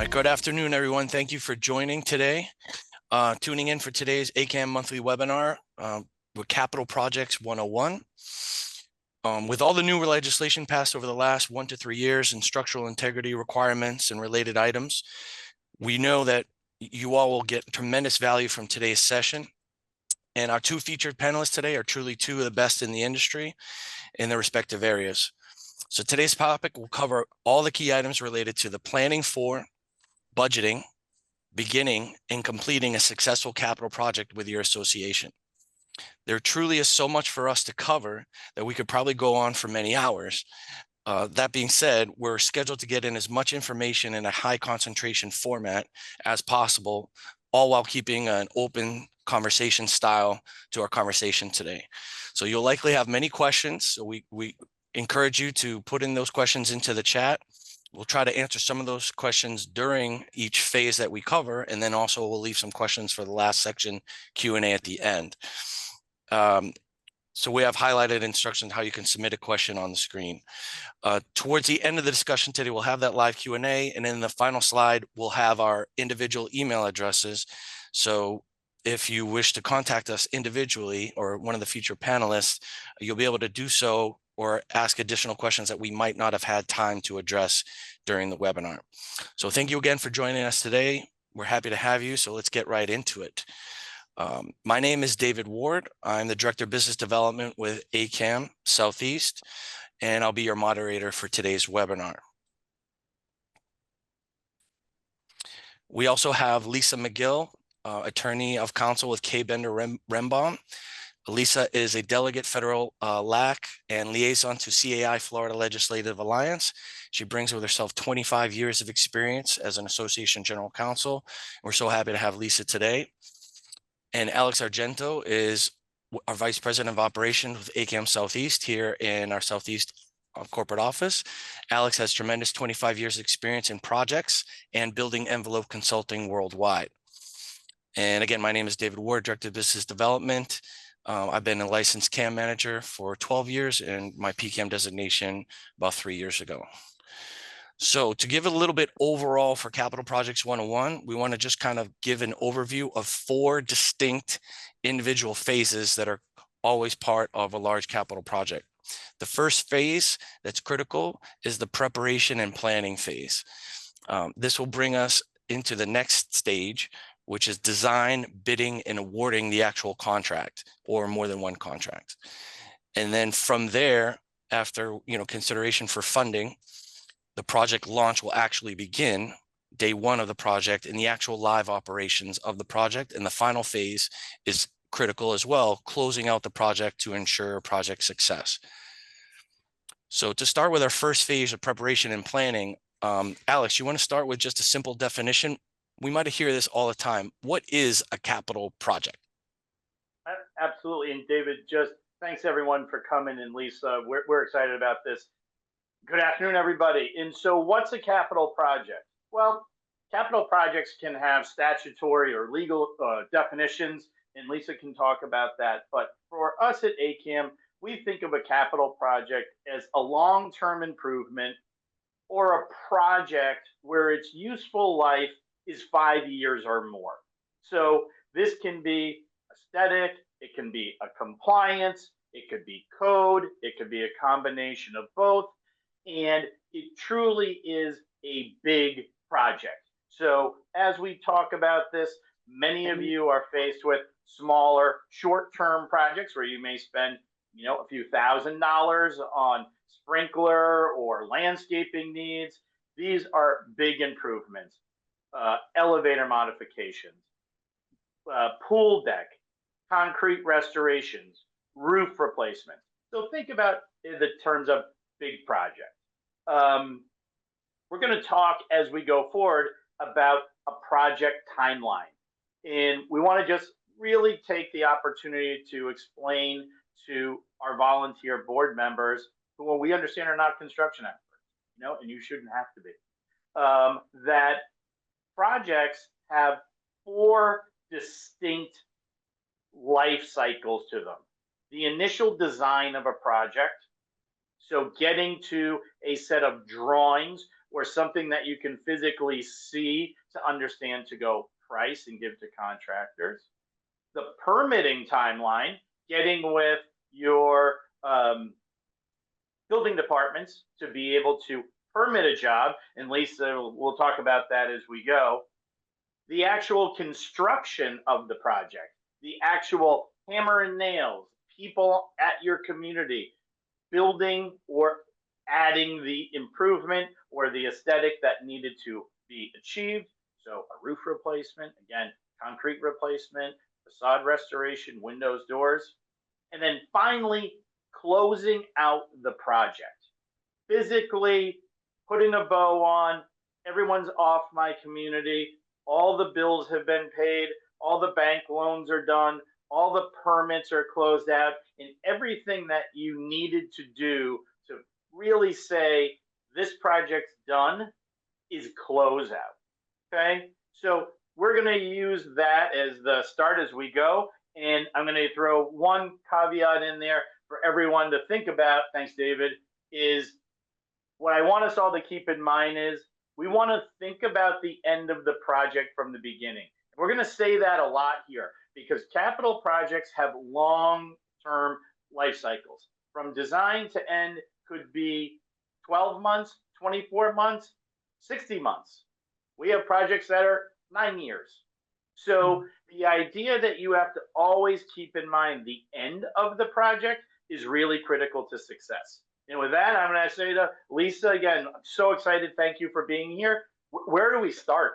right, good afternoon, everyone. Thank you for joining today. Tuning in for today's AKAM monthly webinar with Capital Projects 101. With all the new legislation passed over the last 1 to 3 years and structural integrity requirements and related items, we know that you all will get tremendous value from today's session. And our two featured panelists today are truly two of the best in the industry in their respective areas. So today's topic will cover all the key items related to the planning for, budgeting, beginning, and completing a successful capital project with your association. There truly is so much for us to cover that we could probably go on for many hours. That being said, we're scheduled to get in as much information in a high concentration format as possible, all while keeping an open conversation style to our conversation today. So you'll likely have many questions. So we encourage you to put in those questions into the chat. We'll try to answer some of those questions during each phase that we cover, and then also we'll leave some questions for the last section Q&A at the end. So we have highlighted instructions how you can submit a question on the screen. Towards the end of the discussion today, we'll have that live Q&A, and in the final slide, we'll have our individual email addresses. So if you wish to contact us individually or one of the future panelists, you'll be able to do so or ask additional questions that we might not have had time to address during the webinar. So thank you again for joining us today. We're happy to have you, so let's get right into it. My name is David Ward. I'm the Director of Business Development with AKAM Southeast, and I'll be your moderator for today's webinar. We also have Lisa Magill, attorney of counsel with Kaye Bender Rembaum. Lisa is a delegate federal LAC and liaison to CAI Florida Legislative Alliance. She brings with herself 25 years of experience as an association general counsel. We're so happy to have Lisa today. And Alex Argento is our Vice President of Operations with AKAM Southeast here in our Southeast corporate office. Alex has tremendous 25 years of experience in projects and building envelope consulting worldwide. And again, my name is David Ward, Director of Business Development. I've been a licensed CAM manager for 12 years and my PCAM designation about 3 years ago. So to give a little bit overall for Capital Projects 101, we want to just kind of give an overview of 4 distinct individual phases that are always part of a large capital project. The first phase that's critical is the preparation and planning phase. This will bring us into the next stage, which is design, bidding, and awarding the actual contract or more than one contract. And then from there, after consideration for funding, the project launch will actually begin day 1 of the project in the actual live operations of the project. And the final phase is critical as well, closing out the project to ensure project success. So to start with our first phase of preparation and planning, Alex, you want to start with just a simple definition? We might hear this all the time. What is a capital project? Absolutely. And David, just thanks everyone for coming. And Lisa, we're excited about this. Good afternoon, everybody. And so what's a capital project? Well, capital projects can have statutory or legal definitions, and Lisa can talk about that. But for us at AKAM, we think of a capital project as a long-term improvement or a project where its useful life is 5 years or more. So this can be aesthetic, it can be a compliance, it could be code, it could be a combination of both, and it truly is a big project. So as we talk about this, many of you are faced with smaller short-term projects where you may spend a few $1,000s on sprinkler or landscaping needs. These are big improvements. Elevator modifications, pool deck, concrete restorations, roof replacement. So think about the terms of big project. We're going to talk as we go forward about a project timeline. And we want to just really take the opportunity to explain to our volunteer board members who we understand are not construction experts, and you shouldn't have to be, that projects have 4 distinct life cycles to them. The initial design of a project, so getting to a set of drawings or something that you can physically see to understand to go price and give to contractors. The permitting timeline, getting with your building departments to be able to permit a job, and Lisa, we'll talk about that as we go. The actual construction of the project, the actual hammer and nails, people at your community building or adding the improvement or the aesthetic that needed to be achieved. So a roof replacement, again, concrete replacement, facade restoration, windows, doors, and then finally closing out the project. Physically putting a bow on, everyone's off my community, all the bills have been paid, all the bank loans are done, all the permits are closed out, and everything that you needed to do to really say this project's done is close out. Okay, so we're going to use that as the start as we go, and I'm going to throw one caveat in there for everyone to think about. Thanks, David. Is what I want us all to keep in mind is we want to think about the end of the project from the beginning. We're going to say that a lot here because capital projects have long-term life cycles. From design to end could be 12 months, 24 months, 60 months. We have projects that are 9 years. So the idea that you have to always keep in mind the end of the project is really critical to success. And with that, I'm going to say to Lisa, again, I'm so excited. Thank you for being here. Where do we start?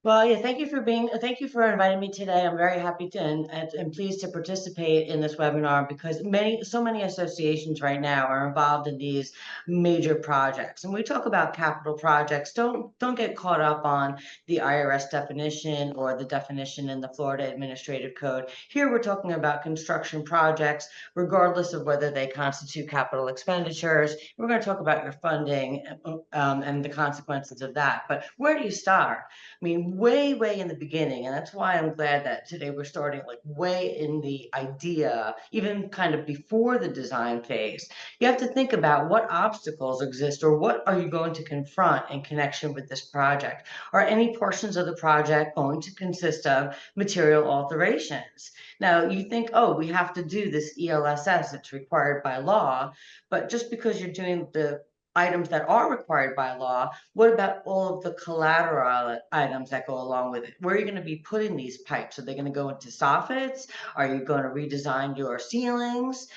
Well, yeah, thank you for inviting me today. I'm very happy to and pleased to participate in this webinar because so many associations right now are involved in these major projects. And we talk about capital projects. Don't get caught up on the IRS definition or the definition in the Florida Administrative Code. Here we're talking about construction projects, regardless of whether they constitute capital expenditures. We're going to talk about your funding and the consequences of that. But where do you start? I mean, way in the beginning, and that's why I'm glad that today we're starting like way in the idea, even kind of before the design phase. You have to think about what obstacles exist or what are you going to confront in connection with this project. Are any portions of the project going to consist of material alterations? Now, you think, oh, we have to do this ELSS, it's required by law, but just because you're doing the items that are required by law, what about all of the collateral items that go along with it? Where are you going to be putting these pipes? Are they going to go into soffits? Are you going to redesign your ceilings?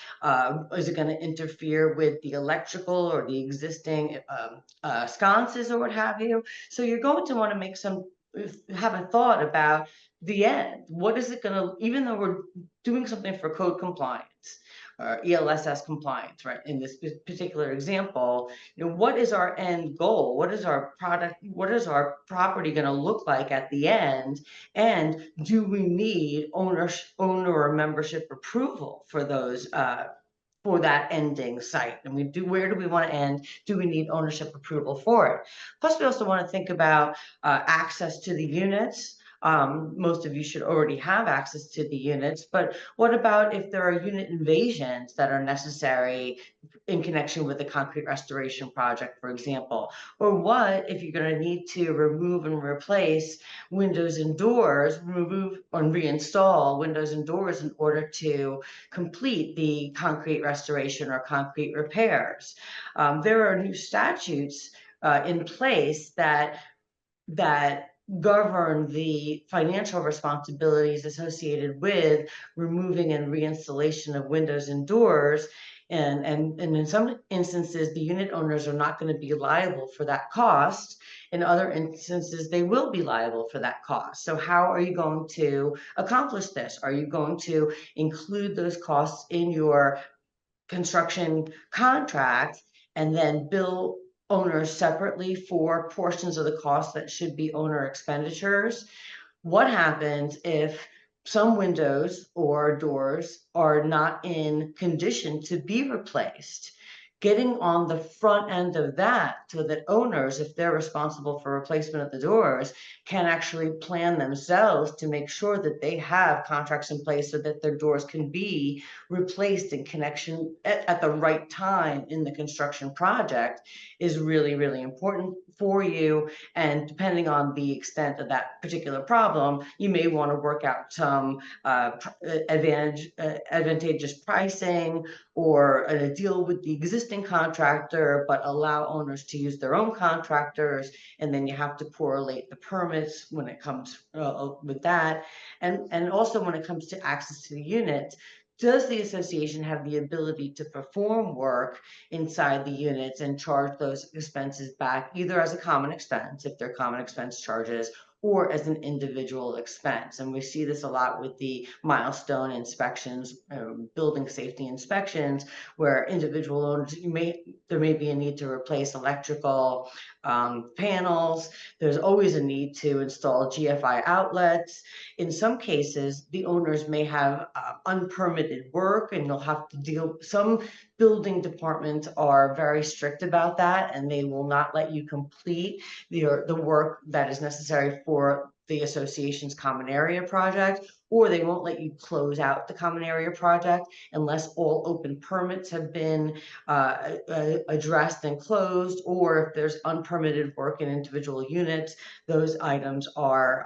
Is it going to interfere with the electrical or the existing sconces or what have you? So you're going to want to have a thought about the end. What is it going to, even though we're doing something for code compliance, or ELSS compliance, right? In this particular example, what is our end goal? What is our product? What is our property going to look like at the end? And do we need owner or membership approval for those? For that ending site, and where do we want to end? Do we need ownership approval for it? Plus, we also want to think about access to the units. Most of you should already have access to the units, but what about if there are unit invasions that are necessary in connection with the concrete restoration project, for example? Or what if you're going to need to remove and replace windows and doors, remove or reinstall windows and doors in order to complete the concrete restoration or concrete repairs? There are new statutes in place that govern the financial responsibilities associated with removing and reinstallation of windows and doors. And in some instances, the unit owners are not going to be liable for that cost. In other instances, they will be liable for that cost. So how are you going to accomplish this? Are you going to include those costs in your construction contract and then bill owners separately for portions of the cost that should be owner expenditures? What happens if some windows or doors are not in condition to be replaced? getting on the front end of that so that owners, if they're responsible for replacement of the doors, can actually plan themselves to make sure that they have contracts in place so that their doors can be replaced in connection at the right time in the construction project is really, really important for you. And depending on the extent of that particular problem, you may want to work out some advantageous pricing or a deal with the existing contractor, but allow owners to use their own contractors. And then you have to correlate the permits when it comes with that. And also when it comes to access to the units, does the association have the ability to perform work inside the units and charge those expenses back either as a common expense, if they're common expense charges, or as an individual expense? And we see this a lot with the milestone inspections, building safety inspections, where individual owners, there may be a need to replace electrical panels. There's always a need to install GFI outlets. In some cases, the owners may have unpermitted work, and you'll have to deal. Some building departments are very strict about that, and they will not let you complete the work that is necessary for the association's common area project, or they won't let you close out the common area project unless all open permits have been addressed and closed, or if there's unpermitted work in individual units, those items are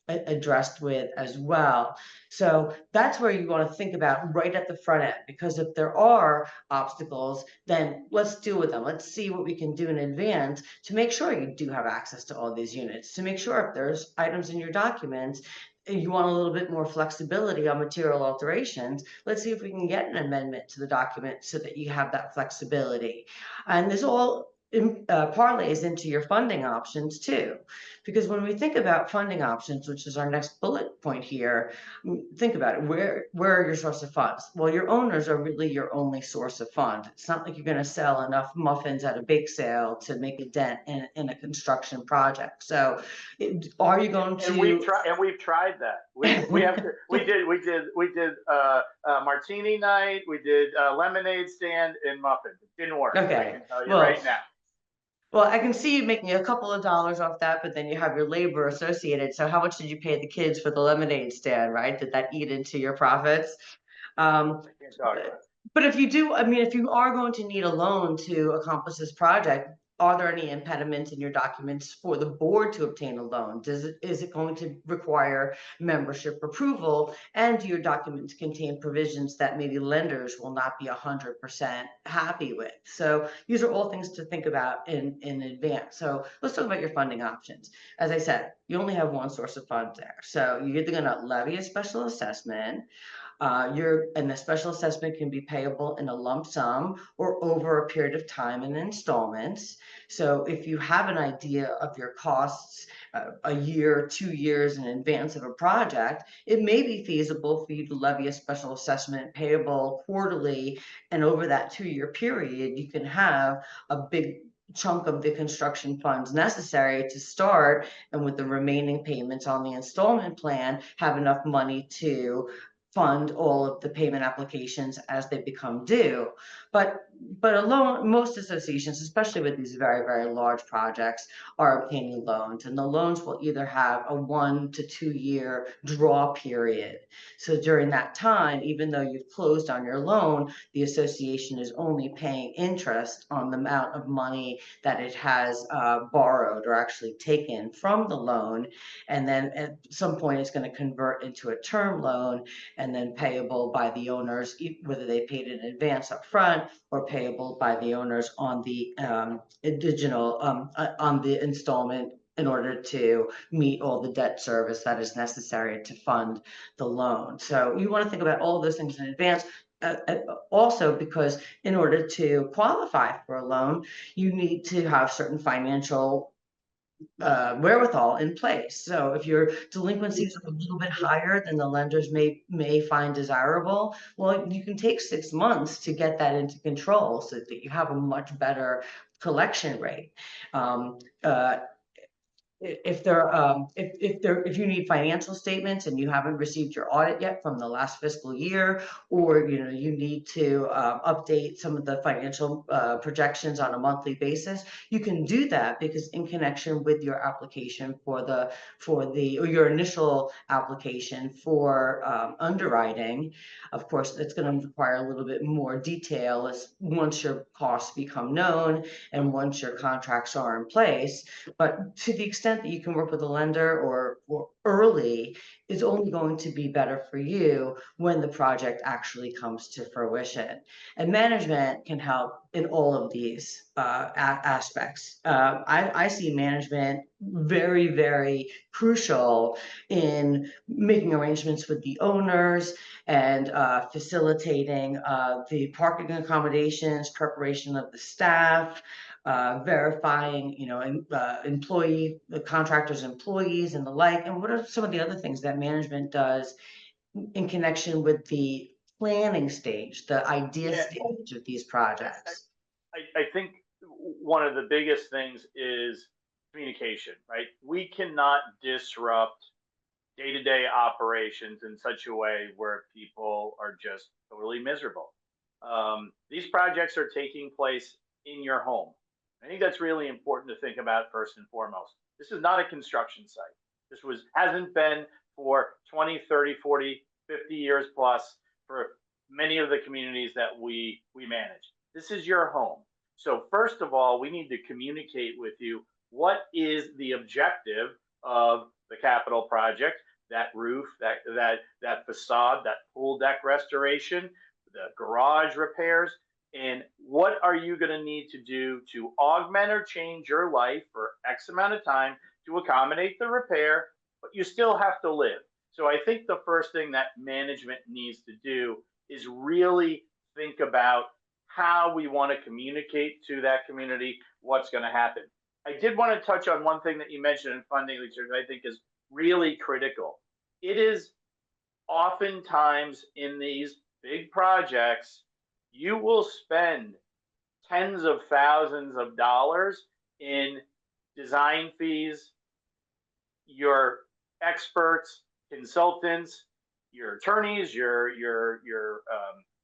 addressed with as well. So that's where you want to think about right at the front end, because if there are obstacles, then let's deal with them. Let's see what we can do in advance to make sure you do have access to all these units, to make sure if there's items in your documents, you want a little bit more flexibility on material alterations. Let's see if we can get an amendment to the document so that you have that flexibility. And this all parlays into your funding options too. Because when we think about funding options, which is our next bullet point here, think about it. Where are your source of funds? Well, your owners are really your only source of fund. It's not like you're going to sell enough muffins at a bake sale to make a dent in a construction project. So are you going to? We've tried that. We did martini night. We did lemonade stand and muffins. It didn't work. Okay. I can tell you right now. Well, I can see you making a couple of dollars off that, but then you have your labor associated. So how much did you pay the kids for the lemonade stand, right? Did that eat into your profits? But if you do, I mean, if you are going to need a loan to accomplish this project, are there any impediments in your documents for the board to obtain a loan? Is it going to require membership approval? And do your documents contain provisions that maybe lenders will not be 100% happy with? So these are all things to think about in advance. So let's talk about your funding options. As I said, you only have one source of funds there. So you're either going to levy a special assessment, and the special assessment can be payable in a lump sum or over a period of time in installments. So if you have an idea of your costs a year, 2 years in advance of a project, it may be feasible for you to levy a special assessment payable quarterly, and over that 2-year period, you can have a big chunk of the construction funds necessary to start, and with the remaining payments on the installment plan, have enough money to fund all of the payment applications as they become due. But a loan, most associations, especially with these very, very large projects, are obtaining loans, and the loans will either have a 1 to 2 year draw period. So during that time, even though you've closed on your loan, the association is only paying interest on the amount of money that it has borrowed or actually taken from the loan. And then at some point, it's going to convert into a term loan and then payable by the owners, whether they paid in advance up front or payable by the owners on the on the installment in order to meet all the debt service that is necessary to fund the loan. So you want to think about all those things in advance. Also, because in order to qualify for a loan, you need to have certain financial wherewithal in place. So if your delinquencies are a little bit higher than the lenders may find desirable, well, you can take 6 months to get that into control so that you have a much better collection rate. if you need financial statements and you haven't received your audit yet from the last fiscal year, or you need to update some of the financial projections on a monthly basis, you can do that, because in connection with your application or your initial application for underwriting, of course, it's going to require a little bit more detail as once your costs become known and once your contracts are in place. But to the extent that you can work with a lender or early, is only going to be better for you when the project actually comes to fruition. And management can help in all of these aspects. I see management very, very crucial in making arrangements with the owners and facilitating the parking accommodations, preparation of the staff, verifying, contractors' employees and the like. And what are some of the other things that management does in connection with the planning stage, the idea stage of these projects? I think one of the biggest things is communication, right? We cannot disrupt day-to-day operations in such a way where people are just totally miserable. These projects are taking place in your home. I think that's really important to think about first and foremost. This is not a construction site. This hasn't been for 20, 30, 40, 50 years plus for many of the communities that we manage. This is your home. So first of all, we need to communicate with you what is the objective of the capital project, that roof, that facade, that pool deck restoration, the garage repairs, and what are you going to need to do to augment or change your life for X amount of time to accommodate the repair, but you still have to live. So I think the first thing that management needs to do is really think about how we want to communicate to that community what's going to happen. I did want to touch on one thing that you mentioned in funding, which I think is really critical. It is oftentimes in these big projects, you will spend tens of thousands of dollars in design fees, your experts, consultants, your attorneys, your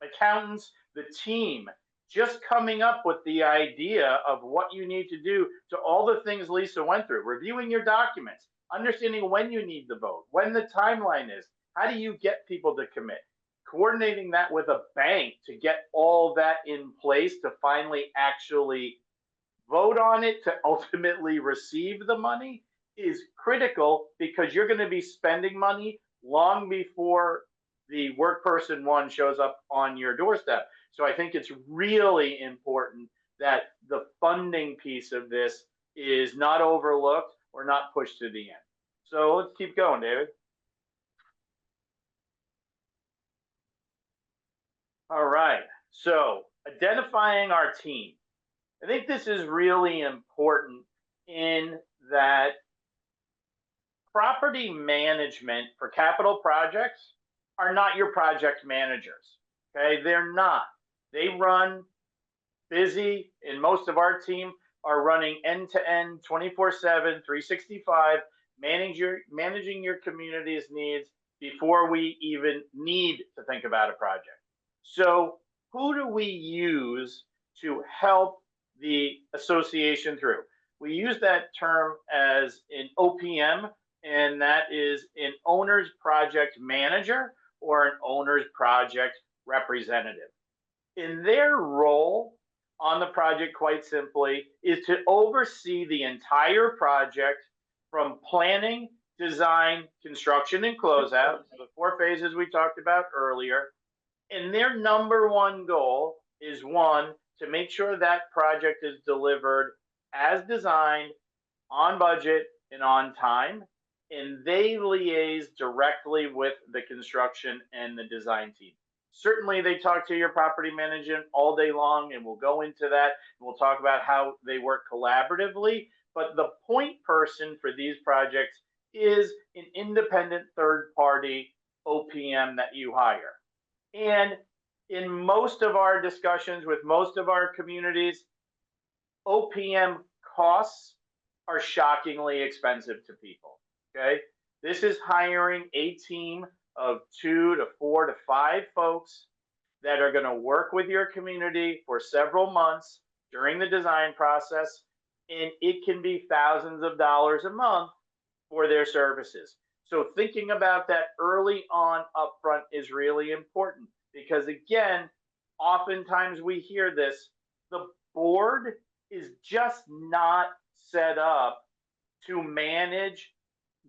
accountants, the team, just coming up with the idea of what you need to do, to all the things Lisa went through, reviewing your documents, understanding when you need the vote, when the timeline is, how do you get people to commit, coordinating that with a bank to get all that in place to finally actually vote on it, to ultimately receive the money, is critical, because you're going to be spending money long before the work person one shows up on your doorstep. So I think it's really important that the funding piece of this is not overlooked or not pushed to the end. So let's keep going, David. All right. So identifying our team. I think this is really important in that property management for capital projects are not your project managers. Okay, they're not. They run busy, and most of our team are running end-to-end 24/7, 365, managing your community's needs before we even need to think about a project. So who do we use to help the association through? We use that term as an OPM, and that is an owner's project manager or an owner's project representative. In their role on the project, quite simply, is to oversee the entire project from planning, design, construction, and closeout, the 4 phases we talked about earlier. And their number one goal is, one, to make sure that project is delivered as designed, on budget, and on time. And they liaise directly with the construction and the design team. Certainly, they talk to your property manager all day long, and we'll go into that. We'll talk about how they work collaboratively. But the point person for these projects is an independent third-party OPM that you hire. And in most of our discussions with most of our communities, OPM costs are shockingly expensive to people. Okay. This is hiring a team of 2 to 4 to 5 folks that are going to work with your community for several months during the design process. And it can be thousands of dollars a month for their services. So thinking about that early on upfront is really important because, again, oftentimes we hear this, the board is just not set up to manage,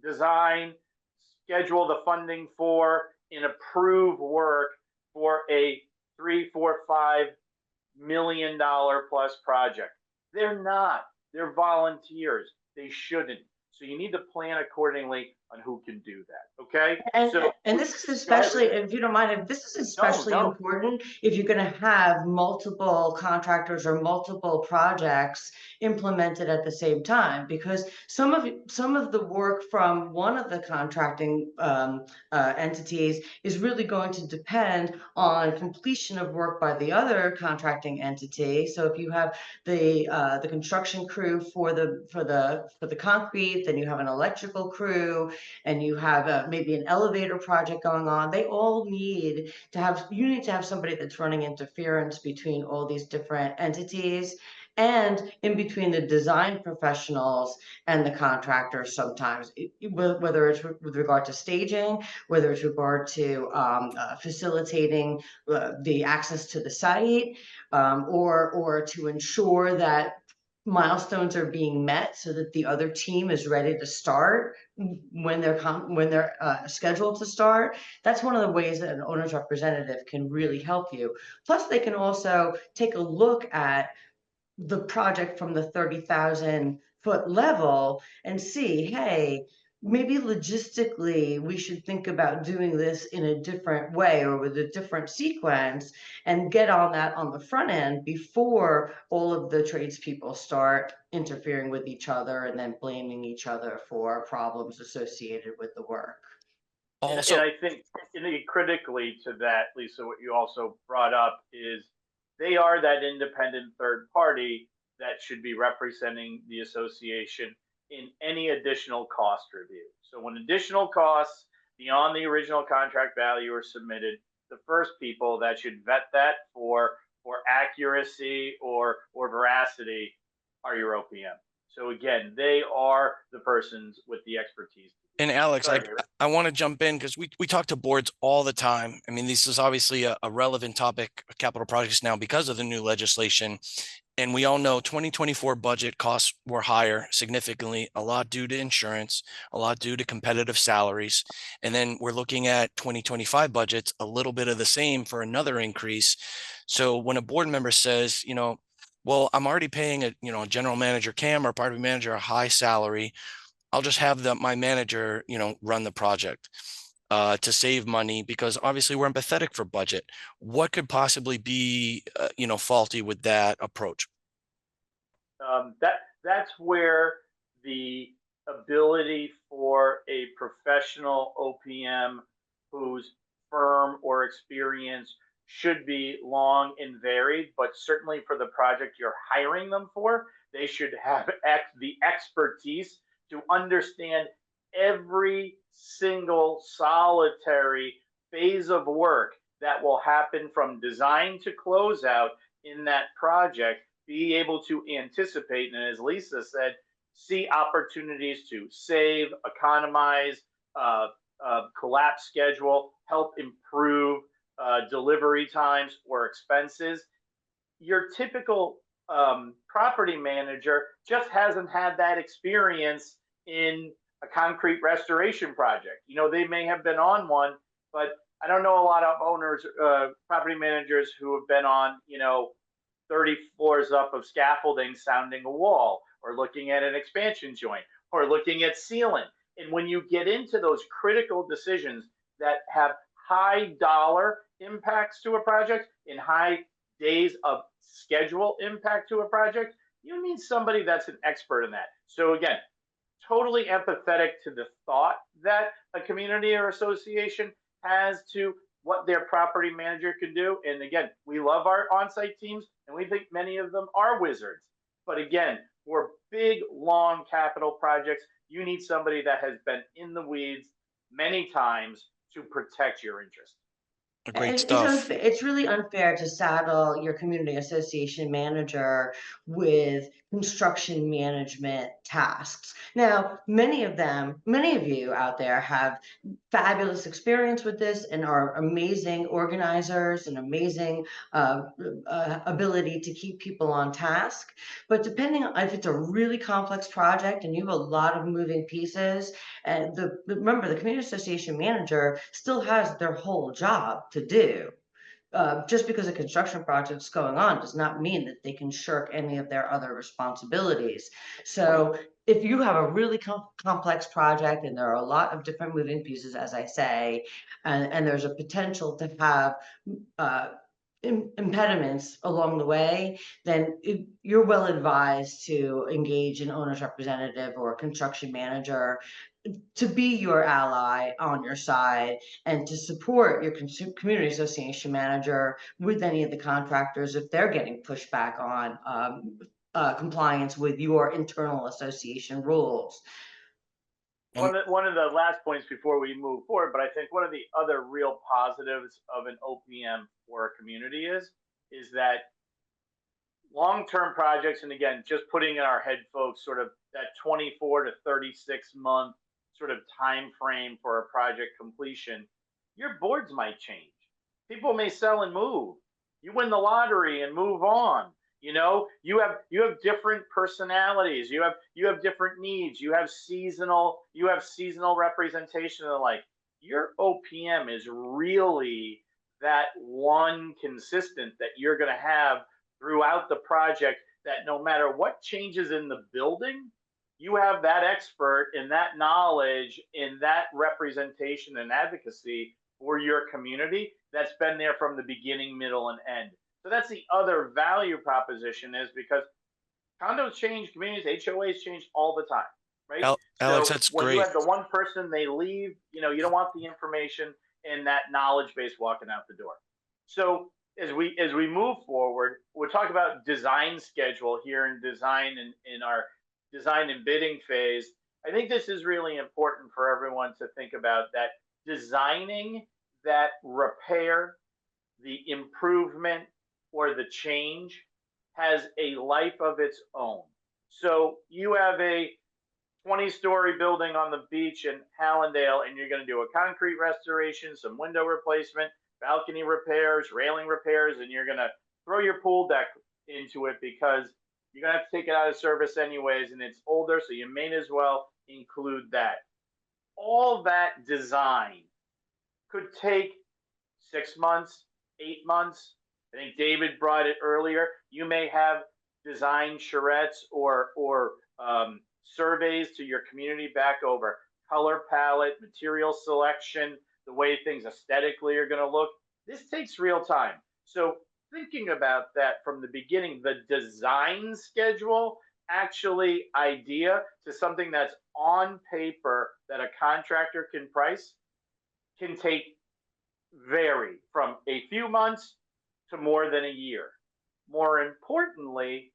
design, schedule the funding for, and approve work for a 3, 4, $5 million plus project. They're not. They're volunteers. They shouldn't. So you need to plan accordingly on who can do that. Okay. And this is especially, if you don't mind, this is especially No. important if you're going to have multiple contractors or multiple projects implemented at the same time, because some of the work from one of the contracting entities is really going to depend on completion of work by the other contracting entity. So if you have the construction crew for the concrete, then you have an electrical crew, and you have maybe an elevator project going on. They all need to have, you need to have somebody that's running interference between all these different entities and in between the design professionals and the contractors sometimes, whether it's with regard to staging, whether it's regard to facilitating the access to the site, or to ensure that milestones are being met so that the other team is ready to start when they're scheduled to start. That's one of the ways that an owner's representative can really help you. Plus, they can also take a look at the project from the 30,000-foot level and see, hey, maybe logistically we should think about doing this in a different way or with a different sequence, and get on that on the front end before all of the tradespeople start interfering with each other and then blaming each other for problems associated with the work. And Also, I think critically to that, Lisa, what you also brought up is they are that independent third party that should be representing the association in any additional cost review. So when additional costs beyond the original contract value are submitted, the first people that should vet that for accuracy or veracity are your OPM. So again, they are the persons with the expertise. and Alex, Sorry, I want to jump in because we talk to boards all the time. I mean, this is obviously a relevant topic, capital projects now because of the new legislation. And we all know 2024 budget costs were higher significantly, a lot due to insurance, a lot due to competitive salaries. And then we're looking at 2025 budgets, a little bit of the same for another increase. So when a board member says, well, I'm already paying a general manager Cam or property manager a high salary, I'll just have my manager, run the project to save money, because obviously we're empathetic for budget. What could possibly be, faulty with that approach? That's where the ability for a professional OPM whose firm or experience should be long and varied, but certainly for the project you're hiring them for, they should have the expertise to understand every single solitary phase of work that will happen from design to closeout in that project, be able to anticipate, and as Lisa said, see opportunities to save, economize, collapse schedule, help improve delivery times or expenses. Your typical property manager just hasn't had that experience in a concrete restoration project. They may have been on one, but I don't know a lot of owners, property managers who have been on, 30 floors up of scaffolding sounding a wall, or looking at an expansion joint, or looking at sealant. And when you get into those critical decisions that have high dollar impacts to a project and high days of schedule impact to a project, you need somebody that's an expert in that. So again, totally empathetic to the thought that a community or association has to what their property manager can do. And again, we love our on-site teams and we think many of them are wizards. But again, for big, long capital projects, you need somebody that has been in the weeds many times to protect your interest. Great It's stuff. unfair, it's really unfair to saddle your community association manager with construction management tasks. Now, many of you out there have fabulous experience with this and are amazing organizers and amazing ability to keep people on task. But depending on if it's a really complex project and you have a lot of moving pieces, and remember, the community association manager still has their whole job to do. Just because a construction project is going on does not mean that they can shirk any of their other responsibilities. So if you have a really complex project and there are a lot of different moving pieces, as I say, and there's a potential to have uh, impediments along the way, then you're well advised to engage an owner's representative or a construction manager to be your ally on your side and to support your community association manager with any of the contractors if they're getting pushback on compliance with your internal association rules. One of the last points before we move forward, but I think one of the other real positives of an OPM for a community is that long-term projects, and again, just putting in our head, folks, sort of that 24 to 36-month sort of time frame for a project completion, your boards might change. People may sell and move. You win the lottery and move on. You have different personalities. You have different needs. You have seasonal representation and the like. Your OPM is really that one consistent that you're going to have throughout the project, that no matter what changes in the building, you have that expert in that knowledge, in that representation and advocacy for your community that's been there from the beginning, middle, and end. So that's the other value proposition, is because condos change, communities, HOAs change all the time, right? Alex, So that's when you great. have the one person, they leave, you don't want the information and that knowledge base walking out the door. So as we move forward, we'll talk about design schedule here in design and in our design and bidding phase. I think this is really important for everyone to think about, that designing that repair, the improvement, or the change has a life of its own. So you have a 20-story building on the beach in Hallandale, and you're going to do a concrete restoration, some window replacement, balcony repairs, railing repairs, and you're going to throw your pool deck into it because you're going to have to take it out of service anyways, and it's older, so you may as well include that. All that design could take 6 months, 8 months. I think David brought it earlier. You may have design charrettes or surveys to your community back over color palette, material selection, the way things aesthetically are going to look. This takes real time. So thinking about that from the beginning, the design schedule, actually idea to something that's on paper that a contractor can price, can vary from a few months to more than a year. More importantly,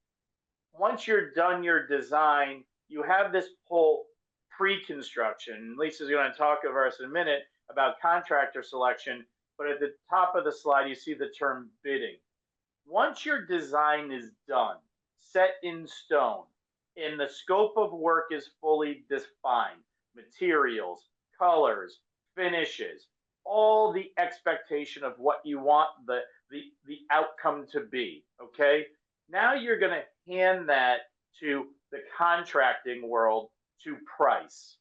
once you're done your design, you have this whole pre-construction. Lisa's going to talk of us in a minute about contractor selection, but at the top of the slide, you see the term bidding. Once your design is done, set in stone, and the scope of work is fully defined, materials, colors, finishes, all the expectation of what you want the outcome to be, okay? Now you're going to hand that to the contracting world to price.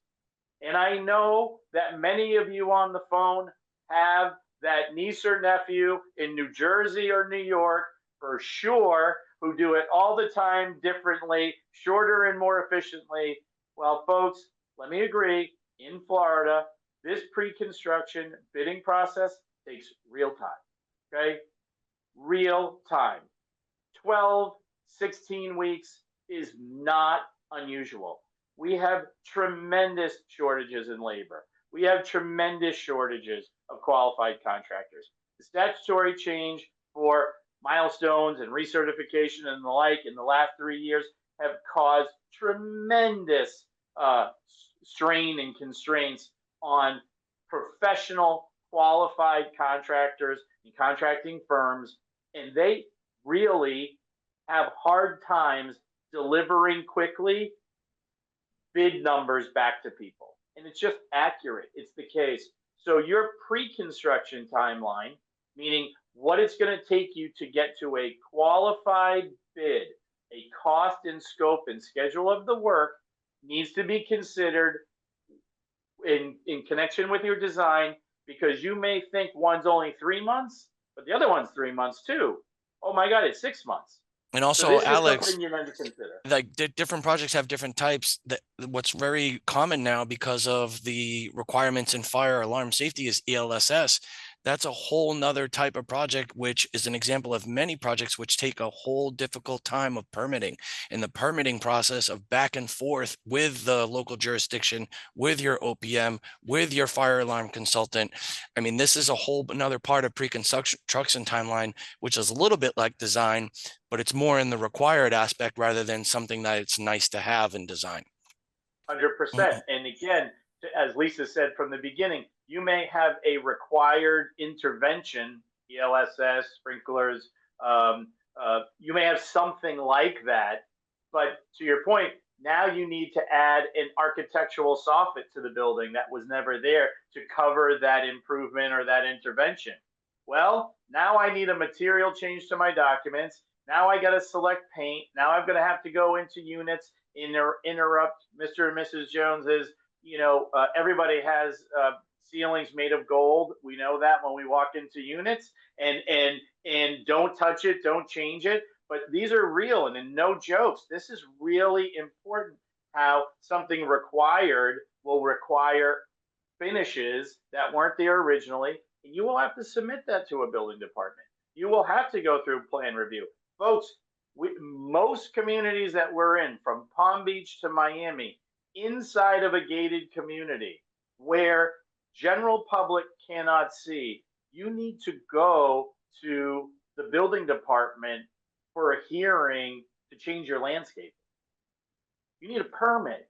And I know that many of you on the phone have that niece or nephew in New Jersey or New York, for sure, who do it all the time differently, shorter and more efficiently. Well, folks, let me agree, in Florida, this pre-construction bidding process takes real time, okay? Real time. 12, 16 weeks is not unusual. We have tremendous shortages in labor. We have tremendous shortages of qualified contractors. The statutory change for milestones and recertification and the like in the last 3 years have caused tremendous strain and constraints on professional, qualified contractors and contracting firms, and they really have hard times delivering quickly bid numbers back to people. And it's just accurate. It's the case. So your pre-construction timeline, meaning what it's going to take you to get to a qualified bid, a cost and scope and schedule of the work, needs to be considered in connection with your design, because you may think one's only 3 months, but the other one's 3 months too. Oh my God, it's 6 months. And So also, this is Alex, something you're going to consider. like different projects have different types. That what's very common now because of the requirements in fire alarm safety is ELSS. That's a whole nother type of project, which is an example of many projects which take a whole difficult time of permitting. And the permitting process of back and forth with the local jurisdiction, with your OPM, with your fire alarm consultant. I mean, this is a whole another part of pre-construction timeline, which is a little bit like design, but it's more in the required aspect rather than something that it's nice to have in design. 100%. And again, as Lisa said from the beginning, you may have a required intervention, ELSS, sprinklers. You may have something like that. But to your point, now you need to add an architectural soffit to the building that was never there to cover that improvement or that intervention. Well, now I need a material change to my documents. Now I got to select paint. Now I'm going to have to go into units, interrupt Mr. and Mrs. Jones's. Everybody has ceilings made of gold. We know that when we walk into units, and don't touch it, don't change it. But these are real, and no jokes. This is really important. How something required will require finishes that weren't there originally, and you will have to submit that to a building department. You will have to go through plan review, folks. Most communities that we're in, from Palm Beach to Miami, inside of a gated community where general public cannot see, you need to go to the building department for a hearing to change your landscape. You need a permit.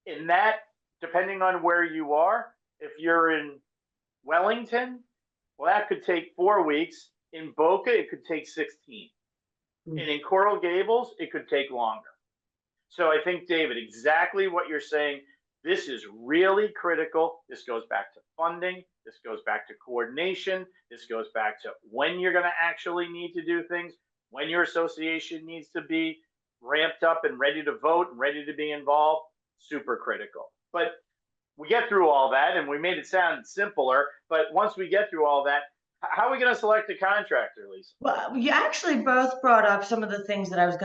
And that, depending on where you are, if you're in Wellington, well, that could take 4 weeks. In Boca, it could take 16. And in Coral Gables, it could take longer. So I think, David, exactly what you're saying, this is really critical. This goes back to funding. This goes back to coordination. This goes back to when you're going to actually need to do things, when your association needs to be ramped up and ready to vote and ready to be involved. Super critical. But we get through all that, and we made it sound simpler. But once we get through all that, how are we going to select a contractor, Lisa? Well, you actually both brought up some of the things that I was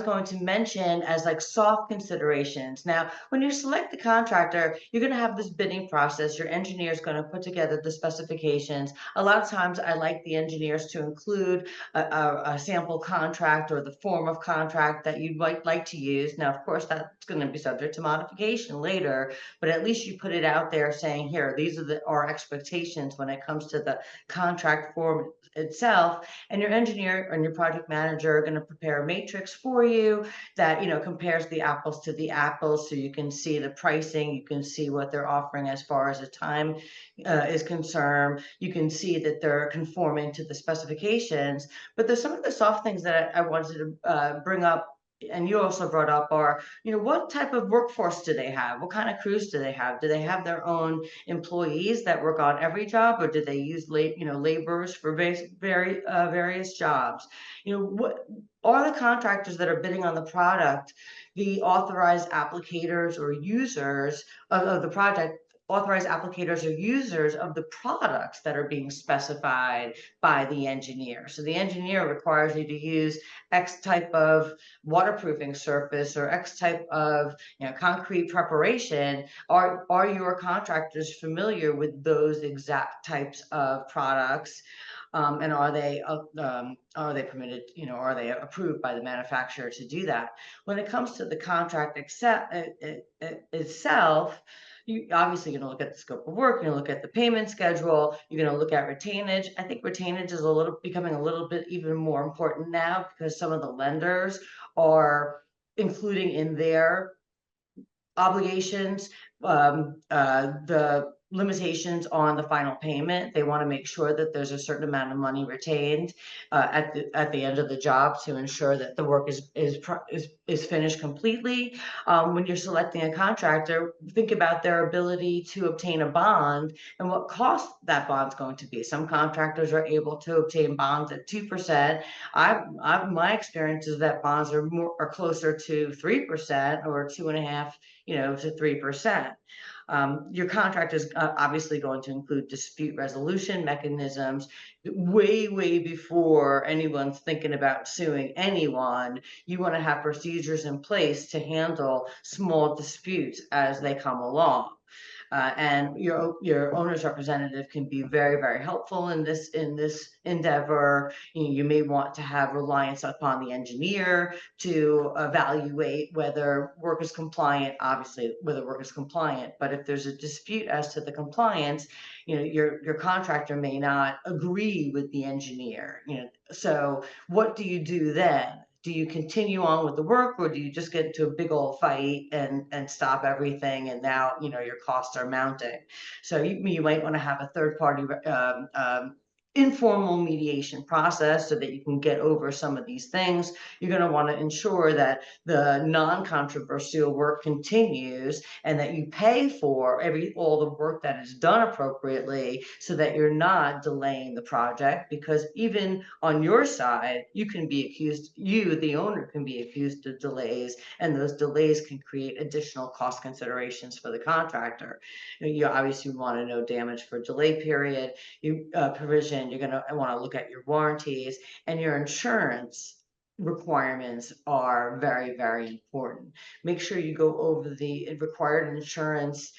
going to mention as like soft considerations. Now, when you select the contractor, you're going to have this bidding process. Your engineer is going to put together the specifications. A lot of times, I like the engineers to include a sample contract or the form of contract that you'd like to use. Now, of course, that's going to be subject to modification later, but at least you put it out there saying, here, these are our expectations when it comes to the contract form itself, and your engineer and your project manager are going to prepare a matrix for you that compares the apples to the apples, so you can see the pricing, you can see what they're offering as far as the time is concerned, you can see that they're conforming to the specifications. But there's some of the soft things that I wanted to bring up, and you also brought up, are what type of workforce do they have? What kind of crews do they have? Do they have their own employees that work on every job, or do they use laborers for various jobs? What are the contractors that are bidding on the product the authorized applicators or users of the project? Authorized applicators or users of the products that are being specified by the engineer. So the engineer requires you to use X type of waterproofing surface or X type of concrete preparation. Are your contractors familiar with those exact types of products? And are they permitted, are they approved by the manufacturer to do that? When it comes to the contract itself, you obviously going to look at the scope of work, you're going to look at the payment schedule, you're going to look at retainage. I think retainage is becoming a little bit even more important now, because some of the lenders are including in their obligations, the limitations on the final payment. They want to make sure that there's a certain amount of money retained at the end of the job to ensure that the work is finished completely. When you're selecting a contractor, think about their ability to obtain a bond and what cost that bond's going to be. Some contractors are able to obtain bonds at 2%. My experience is that bonds are closer to 3% or 2.5%, to 3%. Your contract is obviously going to include dispute resolution mechanisms. Way before anyone's thinking about suing anyone, you want to have procedures in place to handle small disputes as they come along. And your owner's representative can be very helpful in this endeavor. You may want to have reliance upon the engineer to evaluate whether work is compliant, obviously whether work is compliant. But if there's a dispute as to the compliance, your contractor may not agree with the engineer. So what do you do then? Do you continue on with the work, or do you just get into a big old fight and stop everything? And now, your costs are mounting. So you might want to have a third party informal mediation process so that you can get over some of these things. You're going to want to ensure that the non-controversial work continues and that you pay for all the work that is done appropriately, so that you're not delaying the project. Because even on your side, the owner can be accused of delays, and those delays can create additional cost considerations for the contractor. You obviously want to know damage for delay period, provision. You're going to want to look at your warranties, and your insurance requirements are very important. Make sure you go over the required insurance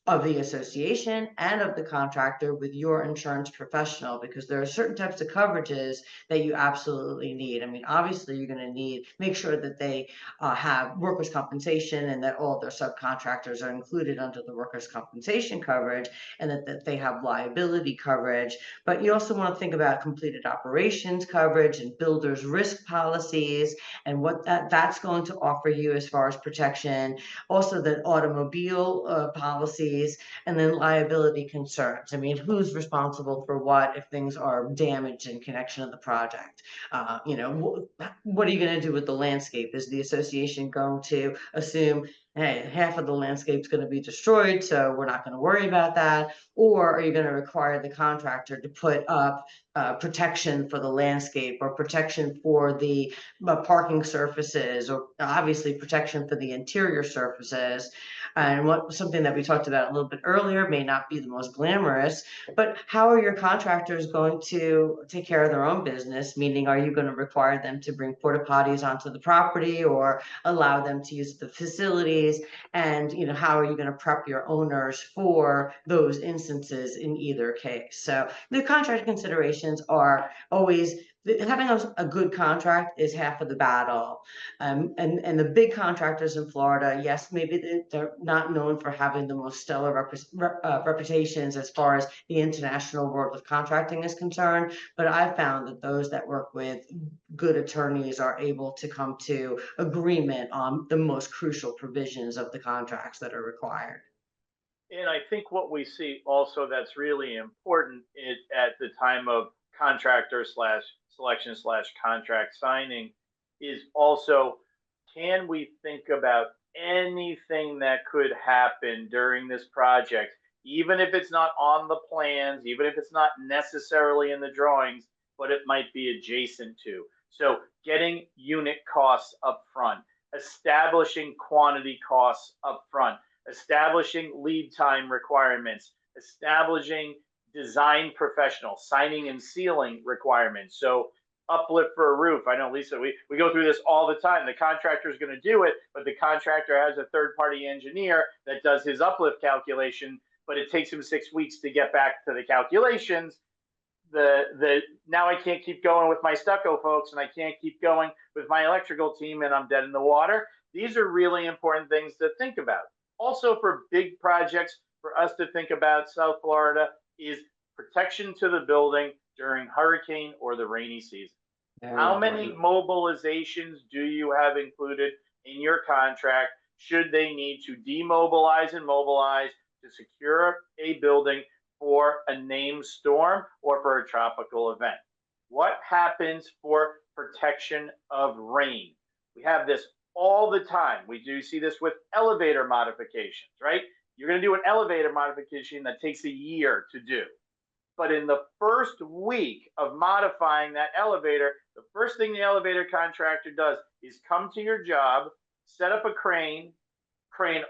of the association and of the contractor with your insurance professional, because there are certain types of coverages that you absolutely need. I mean, obviously you're going to make sure that they have workers' compensation, and that all their subcontractors are included under the workers' compensation coverage, and that they have liability coverage. But you also want to think about completed operations coverage and builder's risk policies, and what that's going to offer you as far as protection. Also the automobile policies, and then liability concerns. I mean, who's responsible for what if things are damaged in connection to the project? What are you going to do with the landscape? Is the association going to assume, hey, half of the landscape is going to be destroyed, so we're not going to worry about that? Or are you going to require the contractor to put up protection for the landscape, or protection for the parking surfaces, or obviously protection for the interior surfaces? And something that we talked about a little bit earlier, may not be the most glamorous, but how are your contractors going to take care of their own business? Meaning, are you going to require them to bring porta potties onto the property, or allow them to use the facilities? And how are you going to prep your owners for those instances in either case? So the contract considerations are always, having a good contract is half of the battle. And the big contractors in Florida, yes, maybe they're not known for having the most stellar reputations as far as the international world of contracting is concerned, but I've found that those that work with good attorneys are able to come to agreement on the most crucial provisions of the contracts that are required. And I think what we see also that's really important at the time of contractor slash selection slash contract signing is also, can we think about anything that could happen during this project, even if it's not on the plans, even if it's not necessarily in the drawings, but it might be adjacent to. So getting unit costs up front, establishing quantity costs up front, establishing lead time requirements, establishing design professionals, signing and sealing requirements. So uplift for a roof. I know, Lisa, we go through this all the time. The contractor is going to do it, but the contractor has a third-party engineer that does his uplift calculation, but it takes him 6 weeks to get back to the calculations. Now I can't keep going with my stucco folks, and I can't keep going with my electrical team, and I'm dead in the water. These are really important things to think about. Also, for big projects, for us to think about South Florida is protection to the building during hurricane or the rainy season. Very How many important. mobilizations do you have included in your contract should they need to demobilize and mobilize to secure a building for a named storm or for a tropical event? What happens for protection of rain? We have this all the time. We do see this with elevator modifications, right? You're going to do an elevator modification that takes a year to do. But in the first week of modifying that elevator, the first thing the elevator contractor does is come to your job, set up a crane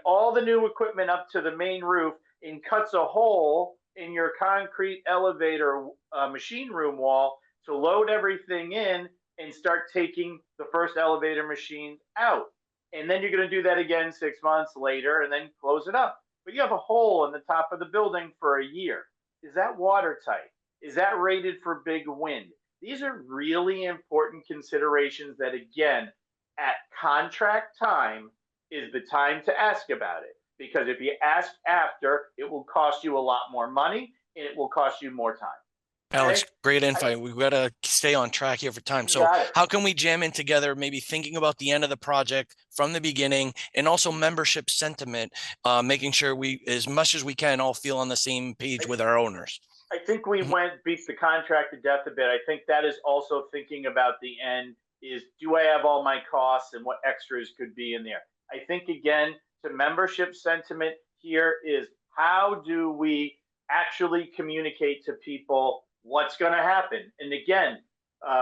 all the new equipment up to the main roof, and cuts a hole in your concrete elevator machine room wall to load everything in and start taking the first elevator machine out. And then you're going to do that again 6 months later and then close it up. But you have a hole in the top of the building for a year. Is that watertight? Is that rated for big wind? These are really important considerations that, again, at contract time is the time to ask about it. Because if you ask after, it will cost you a lot more money and it will cost you more time. Alex, Okay? great insight. We've got to stay on track here for time. You So got it. how can we jam in together, maybe thinking about the end of the project from the beginning, and also membership sentiment, making sure we, as much as we can, all feel on the same page with our owners? I think we beat the contract to death a bit. I think that is also thinking about the end is, do I have all my costs and what extras could be in there? I think, again, to membership sentiment here is, how do we actually communicate to people what's going to happen? And again,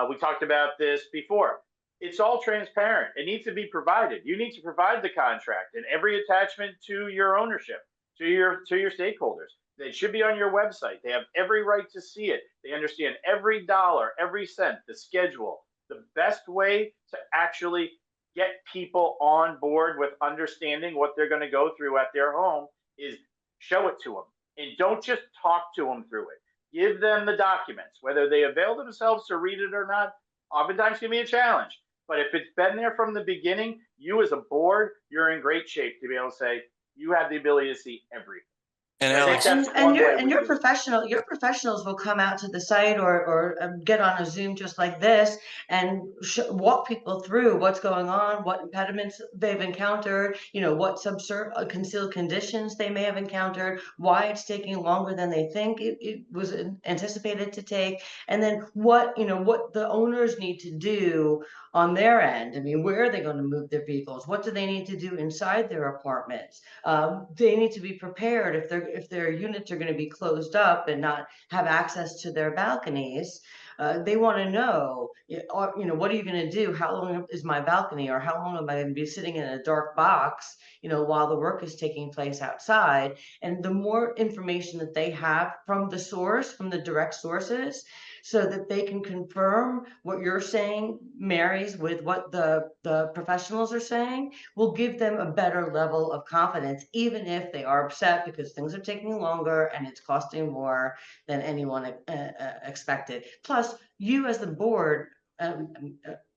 we talked about this before. It's all transparent. It needs to be provided. You need to provide the contract and every attachment to your ownership, to your stakeholders. They should be on your website. They have every right to see it. They understand every dollar, every cent, the schedule. The best way to actually get people on board with understanding what they're going to go through at their home is show it to them. And don't just talk to them through it. Give them the documents. Whether they avail themselves to read it or not, oftentimes can be a challenge. But if it's been there from the beginning, you as a board, you're in great shape to be able to say, you have the ability to see everything. And I Alex, think that's And one way your we do it. your professionals will come out to the site or get on a Zoom just like this and walk people through what's going on, what impediments they've encountered, you know, what concealed conditions they may have encountered, why it's taking longer than they think it was anticipated to take, and then what, you know, what the owners need to do on their end. I mean, where are they going to move their vehicles? What do they need to do inside their apartments? They need to be prepared if their units are going to be closed up and not have access to their balconies. They want to know, you know, what are you going to do? How long is my balcony, or how long am I going to be sitting in a dark box, you know, while the work is taking place outside? And the more information that they have from the source, from the direct sources, so that they can confirm what you're saying marries with what the professionals are saying, will give them a better level of confidence, even if they are upset because things are taking longer and it's costing more than anyone expected. Plus, you as the board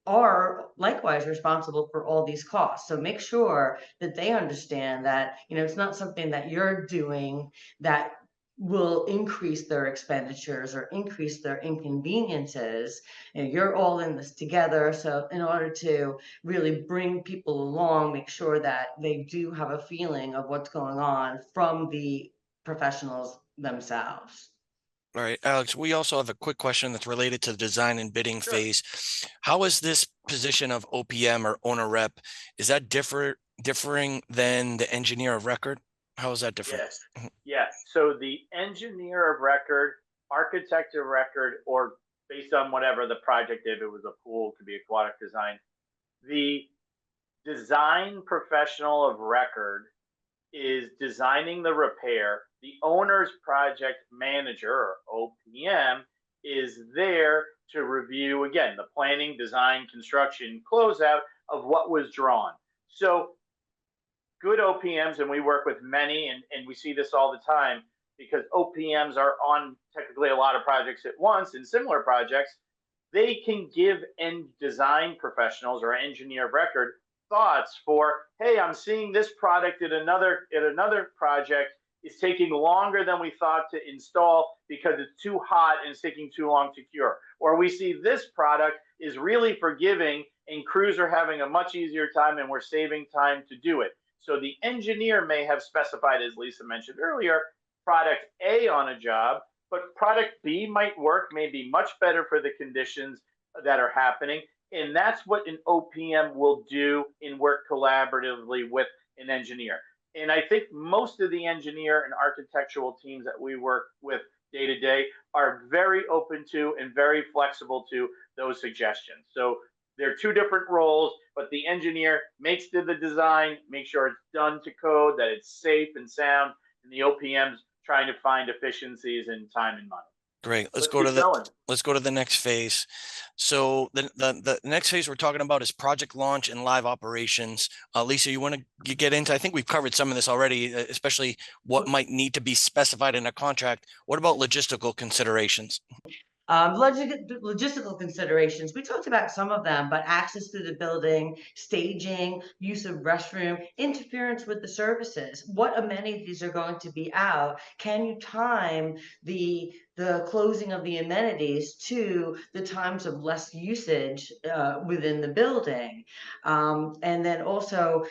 are likewise responsible for all these costs. So make sure that they understand that, you know, it's not something that you're doing that will increase their expenditures or increase their inconveniences. And you're all in this together. So in order to really bring people along, make sure that they do have a feeling of what's going on from the professionals themselves. all right, Alex, we also have a quick question that's related to the design and bidding Sure. phase. How is this position of OPM or owner rep, is that differing than the engineer of record? How is that different? Yes. Yeah. So the engineer of record, architect of record, or based on whatever the project, if it was a pool, it could be aquatic design. The design professional of record is designing the repair. The owner's project manager, or OPM, is there to review, again, the planning, design, construction, closeout of what was drawn. So good OPMs, and we work with many, and we see this all the time, because OPMs are on technically a lot of projects at once and similar projects. They can give end design professionals or engineer of record thoughts for, hey, I'm seeing this product at another project. is taking longer than we thought to install because it's too hot and it's taking too long to cure. Or we see this product is really forgiving and crews are having a much easier time and we're saving time to do it. So the engineer may have specified, as Lisa mentioned earlier, product A on a job, but product B might work, may be much better for the conditions that are happening. And that's what an OPM will do and work collaboratively with an engineer. And I think most of the engineer and architectural teams that we work with day to day are very open to and very flexible to those suggestions. So they're two different roles, but the engineer makes the design, make sure it's done to code, that it's safe and sound, and the OPM's trying to find efficiencies in time and money. Great. Let's Let's go to keep the going. let's go to the next phase. So the next phase we're talking about is project launch and live operations. Lisa, you want to get into? I think we've covered some of this already, especially what might need to be specified in a contract. What about logistical considerations? Logistical considerations, we talked about some of them, but access to the building, staging, use of restroom, interference with the services. What amenities are going to be out? Can you time the closing of the amenities to the times of less usage within the building? And then also,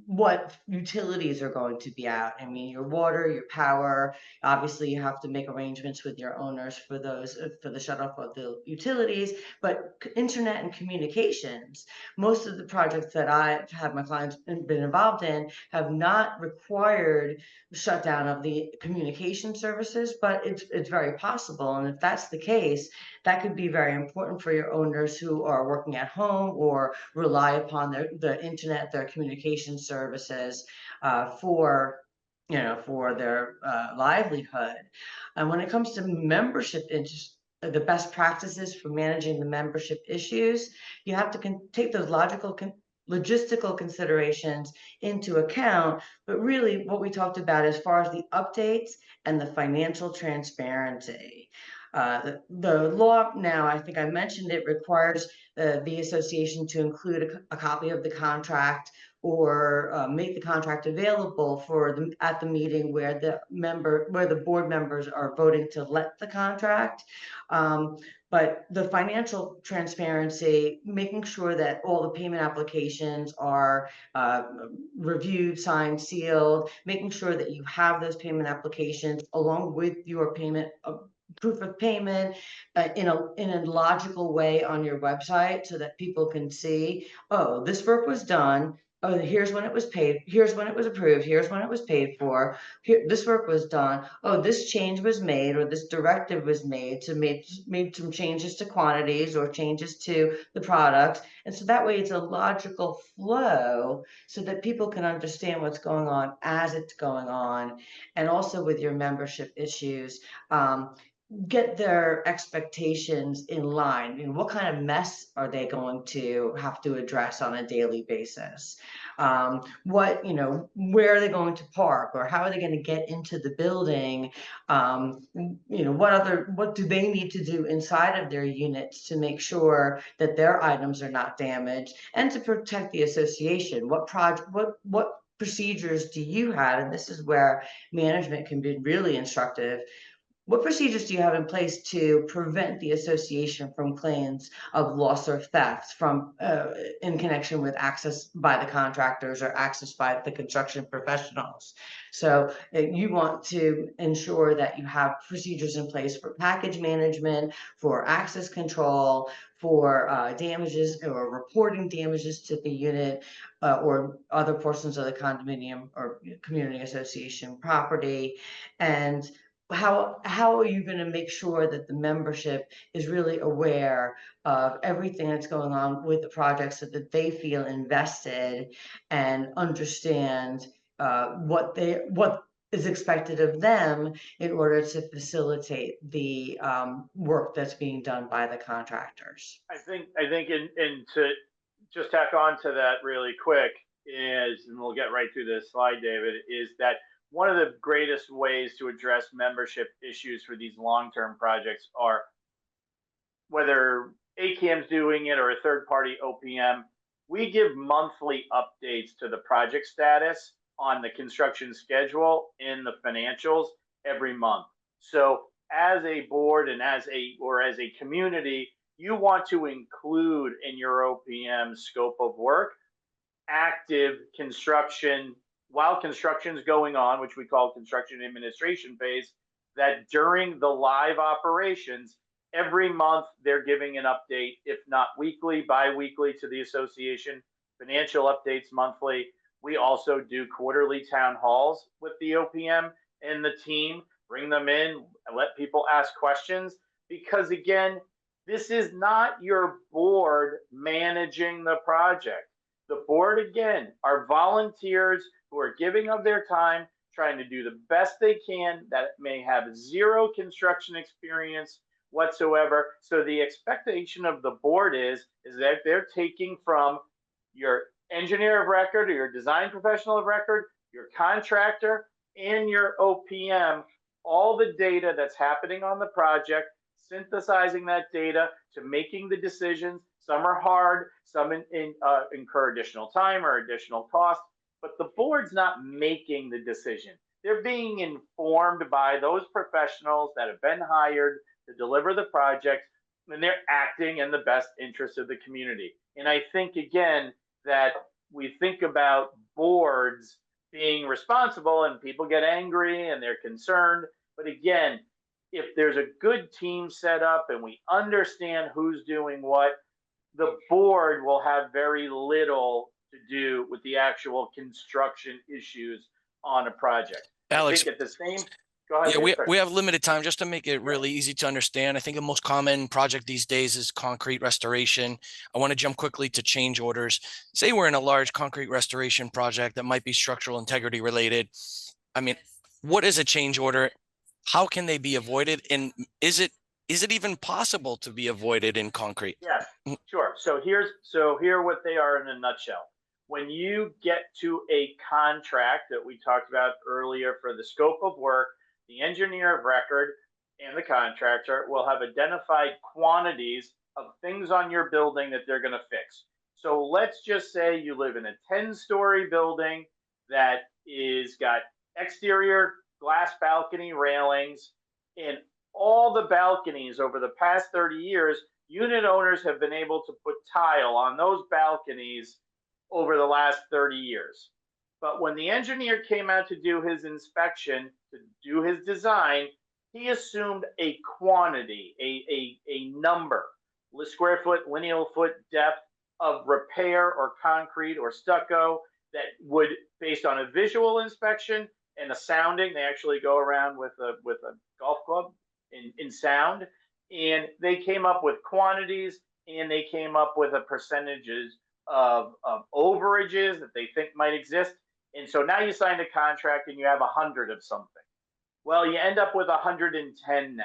what utilities are going to be out? I mean, your water, your power. Obviously, you have to make arrangements with your owners for those, for the shut off of the utilities, but internet and communications. Most of the projects that I've had my clients been involved in have not required shutdown of the communication services, but it's very possible. And if that's the case, that could be very important for your owners who are working at home or rely upon the internet, their communication services for their livelihood. And when it comes to membership interest, the best practices for managing the membership issues, you have to take those logistical considerations into account. But really what we talked about as far as the updates and the financial transparency. The law now, I think I mentioned it, requires the association to include a copy of the contract or make the contract available for at the meeting where the board members are voting to let the contract. But the financial transparency, making sure that all the payment applications are reviewed, signed, sealed, making sure that you have those payment applications along with your payment proof of payment in a logical way on your website so that people can see, oh, this work was done. Oh, here's when it was paid. Here's when it was approved. Here's when it was paid for. Here, this work was done. Oh, this change was made, or this directive was made to made some changes to quantities or changes to the products. And so that way it's a logical flow so that people can understand what's going on as it's going on. And also with your membership issues, get their expectations in line. What kind of mess are they going to have to address on a daily basis? Where are they going to park, or how are they going to get into the building? What do they need to do inside of their units to make sure that their items are not damaged and to protect the association? What procedures do you have? And this is where management can be really instructive. What procedures do you have in place to prevent the association from claims of loss or theft from in connection with access by the contractors or access by the construction professionals? So you want to ensure that you have procedures in place for package management, for access control, for damages or reporting damages to the unit or other portions of the condominium or community association property. And how are you going to make sure that the membership is really aware of everything that's going on with the project so that they feel invested and understand what is expected of them in order to facilitate the work that's being done by the contractors? I think and to just tack on to that really quick is, and we'll get right through this slide, David, is that one of the greatest ways to address membership issues for these long-term projects are, whether AKAM's doing it or a third-party OPM, we give monthly updates to the project status on the construction schedule in the financials every month. So as a board and as a community, you want to include in your OPM scope of work active construction while construction's going on, which we call construction administration phase, that during the live operations, every month they're giving an update, if not weekly, bi-weekly to the association, financial updates monthly. We also do quarterly town halls with the OPM and the team, bring them in, let people ask questions, because again, this is not your board managing the project. The board, again, are volunteers who are giving of their time, trying to do the best they can, that may have zero construction experience whatsoever. So the expectation of the board is that they're taking from your engineer of record or your design professional of record, your contractor, and your OPM, all the data that's happening on the project, synthesizing that data to making the decisions. Some are hard, some incur additional time or additional cost, but the board's not making the decision. They're being informed by those professionals that have been hired to deliver the project, and they're acting in the best interest of the community. And I think, again, that we think about boards being responsible and people get angry and they're concerned. But again, if there's a good team set up and we understand who's doing what, the board will have very little to do with the actual construction issues on a project. Alex, I think at the same, go ahead. yeah, we have limited time. Just to make it really easy to understand, I think the most common project these days is concrete restoration. I want to jump quickly to change orders. Say we're in a large concrete restoration project that might be structural integrity related. I mean, what is a change order? How can they be avoided? And is it even possible to be avoided in concrete? Yes, sure. So here what they are in a nutshell. When you get to a contract that we talked about earlier for the scope of work, the engineer of record and the contractor will have identified quantities of things on your building that they're going to fix. So let's just say you live in a 10-story building that is got exterior glass balcony railings, and all the balconies over the past 30 years, unit owners have been able to put tile on those balconies over the last 30 years. But when the engineer came out to do his inspection, to do his design, he assumed a quantity, a number, square foot, lineal foot depth of repair or concrete or stucco that would, based on a visual inspection and a sounding, they actually go around with a golf club in sound, and they came up with quantities, and they came up with a percentages of overages that they think might exist. And so now you signed a contract and you have 100 of something. Well, you end up with 110 now,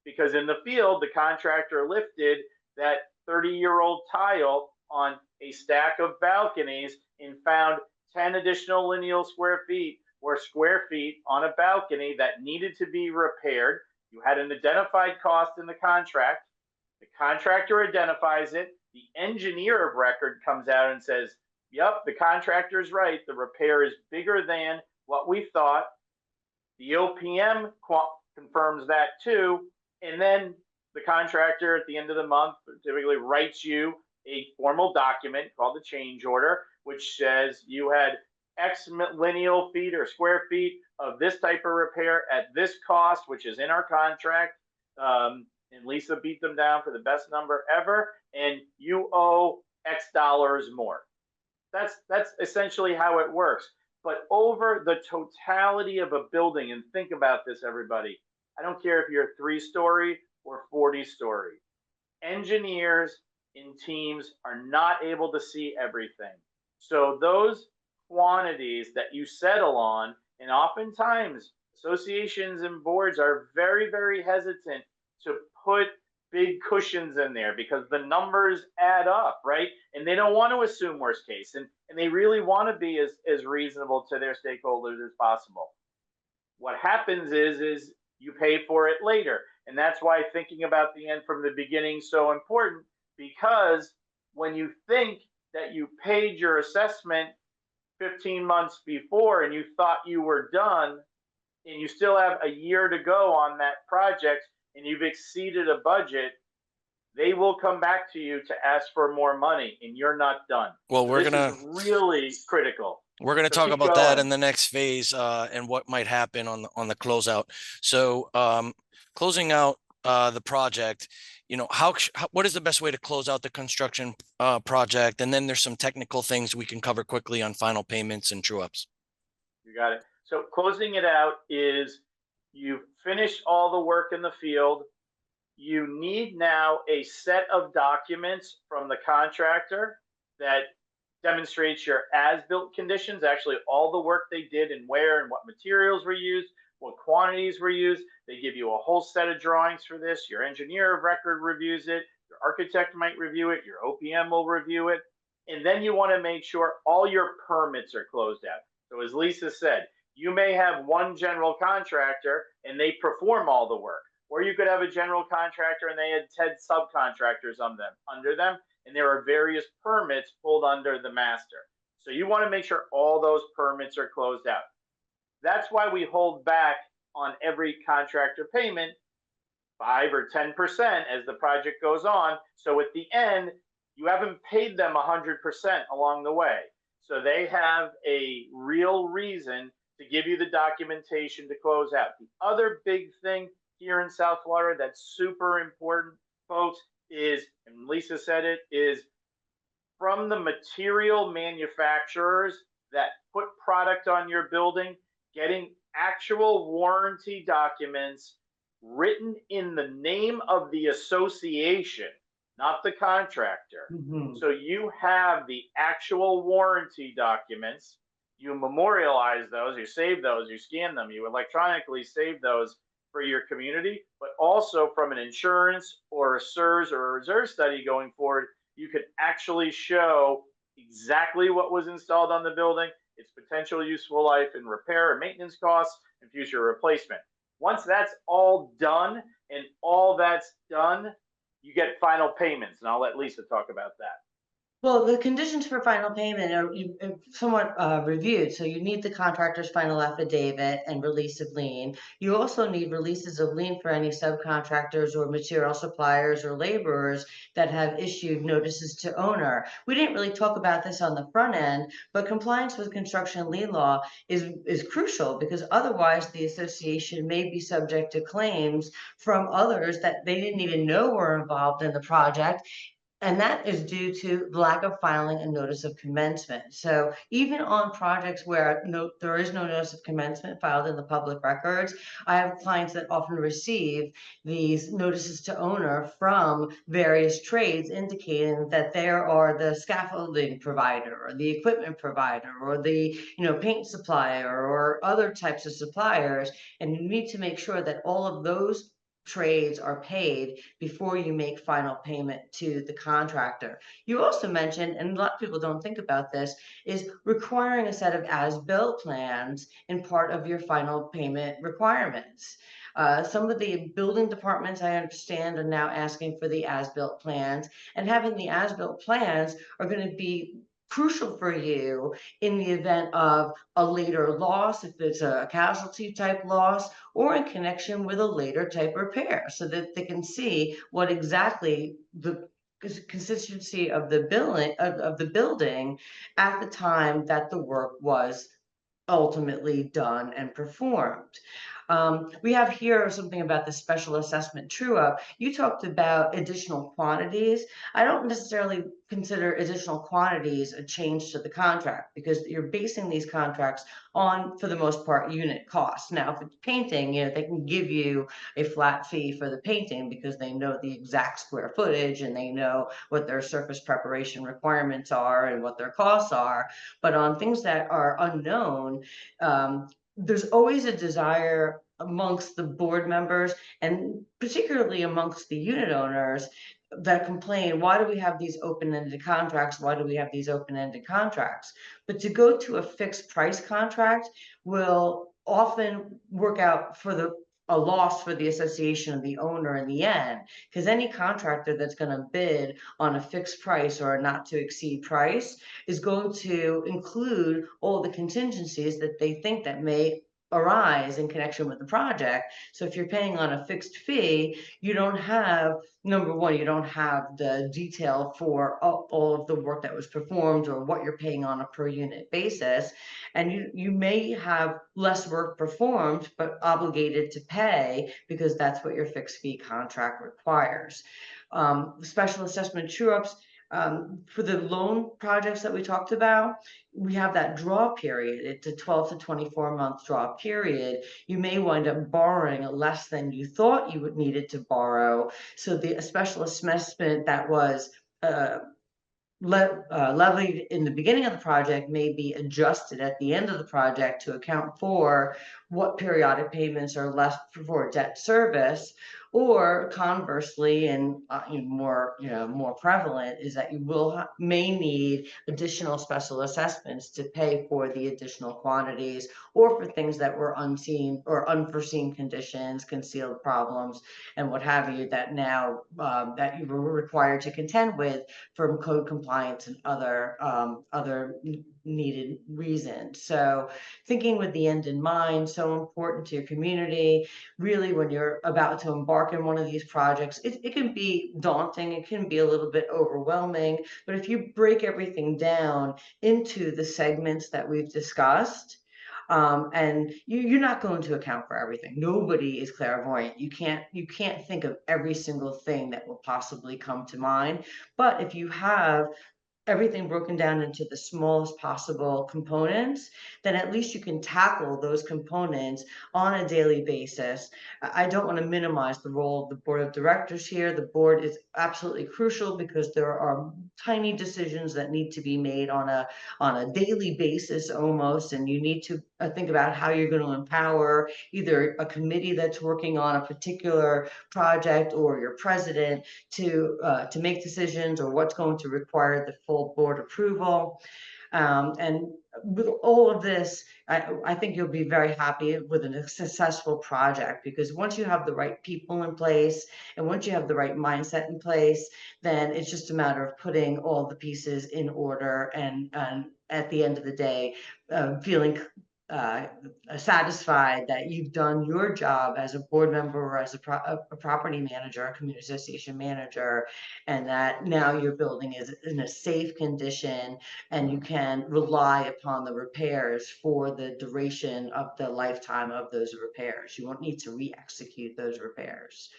because in the field, the contractor lifted that 30-year-old tile on a stack of balconies and found 10 additional lineal square feet or square feet on a balcony that needed to be repaired. You had an identified cost in the contract. The contractor identifies it. The engineer of record comes out and says, yep, the contractor's right. The repair is bigger than what we thought. The OPM confirms that too. And then the contractor at the end of the month typically writes you a formal document called the change order, which says you had X lineal feet or square feet of this type of repair at this cost, which is in our contract. And Lisa beat them down for the best number ever. And you owe X dollars more. That's essentially how it works. But over the totality of a building, and think about this, everybody, I don't care if you're 3-story or 40-story, engineers in teams are not able to see everything. So those quantities that you settle on, and oftentimes associations and boards are very, very hesitant to put big cushions in there because the numbers add up, right? And they don't want to assume worst case, and they really want to be as reasonable to their stakeholders as possible. What happens is you pay for it later. And that's why thinking about the end from the beginning is so important, because when you think that you paid your assessment 15 months before and you thought you were done and you still have a year to go on that project and you've exceeded a budget, they will come back to you to ask for more money and you're not done. Well, So this is really critical. we're gonna So talk keep about that going. in the next phase, and what might happen on the closeout. So, closing out the project, what is the best way to close out the construction project? And then there's some technical things we can cover quickly on final payments and true ups. You got it. So closing it out is you've finished all the work in the field. You need now a set of documents from the contractor that demonstrates your as-built conditions, actually all the work they did and where and what materials were used, what quantities were used. They give you a whole set of drawings for this. Your engineer of record reviews it. Your architect might review it. Your OPM will review it. And then you want to make sure all your permits are closed out. So as Lisa said, you may have one general contractor and they perform all the work. Or you could have a general contractor and they had 10 subcontractors under them, and there are various permits pulled under the master. So you want to make sure all those permits are closed out. That's why we hold back on every contractor payment 5 or 10% as the project goes on. So at the end, you haven't paid them 100% along the way. So they have a real reason to give you the documentation to close out. The other big thing here in South Florida that's super important, folks, is, and Lisa said it, is from the material manufacturers that put product on your building, getting actual warranty documents written in the name of the association, not the contractor. So you have the actual warranty documents, you memorialize those, you save those, you scan them, you electronically save those for your community, but also from an insurance or a SIRS or a reserve study going forward, you can actually show exactly what was installed on the building, its potential useful life and repair and maintenance costs and future replacement. Once that's all done and all that's done, you get final payments. And I'll let Lisa talk about that. Well, the conditions for final payment are somewhat reviewed. So you need the contractor's final affidavit and release of lien. You also need releases of lien for any subcontractors or material suppliers or laborers that have issued notices to owner. We didn't really talk about this on the front end, but compliance with construction lien law is crucial, because otherwise the association may be subject to claims from others that they didn't even know were involved in the project. And that is due to the lack of filing a notice of commencement. So even on projects where there is no notice of commencement filed in the public records, I have clients that often receive these notices to owner from various trades indicating that they are the scaffolding provider or the equipment provider or the paint supplier or other types of suppliers. And you need to make sure that all of those trades are paid before you make final payment to the contractor. You also mentioned, and a lot of people don't think about this, is requiring a set of as-built plans in part of your final payment requirements. Some of the building departments, I understand, are now asking for the as-built plans, and having the as-built plans are going to be crucial for you in the event of a later loss, if it's a casualty type loss, or in connection with a later type repair, so that they can see what exactly the consistency of the building at the time that the work was ultimately done and performed. We have here something about the special assessment true up. You talked about additional quantities. I don't necessarily consider additional quantities a change to the contract, because you're basing these contracts on, for the most part, unit costs. Now, if it's painting, they can give you a flat fee for the painting because they know the exact square footage and they know what their surface preparation requirements are and what their costs are. But on things that are unknown, there's always a desire amongst the board members, and particularly amongst the unit owners, that complain, why do we have these open-ended contracts? Why do we have these open-ended contracts? But to go to a fixed price contract will often work out for the a loss for the association of the owner in the end, because any contractor that's going to bid on a fixed price or a not to exceed price is going to include all the contingencies that they think that may arise in connection with the project. So if you're paying on a fixed fee, you don't have, number one, you don't have the detail for all of the work that was performed or what you're paying on a per unit basis. And you may have less work performed, but obligated to pay because that's what your fixed fee contract requires. Special assessment true-ups, for the loan projects that we talked about, we have that draw period. It's a 12 to 24 month draw period. You may wind up borrowing less than you thought you would needed to borrow. So the special assessment that was levied in the beginning of the project may be adjusted at the end of the project to account for what periodic payments are left for debt service. Or conversely, and more prevalent, is that you may need additional special assessments to pay for the additional quantities, or for things that were unseen or unforeseen conditions, concealed problems, and what have you, that now that you were required to contend with from code compliance and other needed reasons. So thinking with the end in mind, so important to your community. Really, when you're about to embark in one of these projects, it can be daunting, it can be a little bit overwhelming, but if you break everything down into the segments that we've discussed, and you're not going to account for everything. Nobody is clairvoyant. You can't think of every single thing that will possibly come to mind. But if you have everything broken down into the smallest possible components, then at least you can tackle those components on a daily basis. I don't want to minimize the role of the board of directors here. The board is absolutely crucial because there are tiny decisions that need to be made on a daily basis almost, and you need to think about how you're going to empower either a committee that's working on a particular project or your president to make decisions, or what's going to require the full board approval. And with all of this, I think you'll be very happy with a successful project, because once you have the right people in place and once you have the right mindset in place, then it's just a matter of putting all the pieces in order, and at the end of the day, feeling satisfied that you've done your job as a board member or as a property manager, a community association manager, and that now your building is in a safe condition and you can rely upon the repairs for the duration of the lifetime of those repairs. You won't need to re-execute those repairs.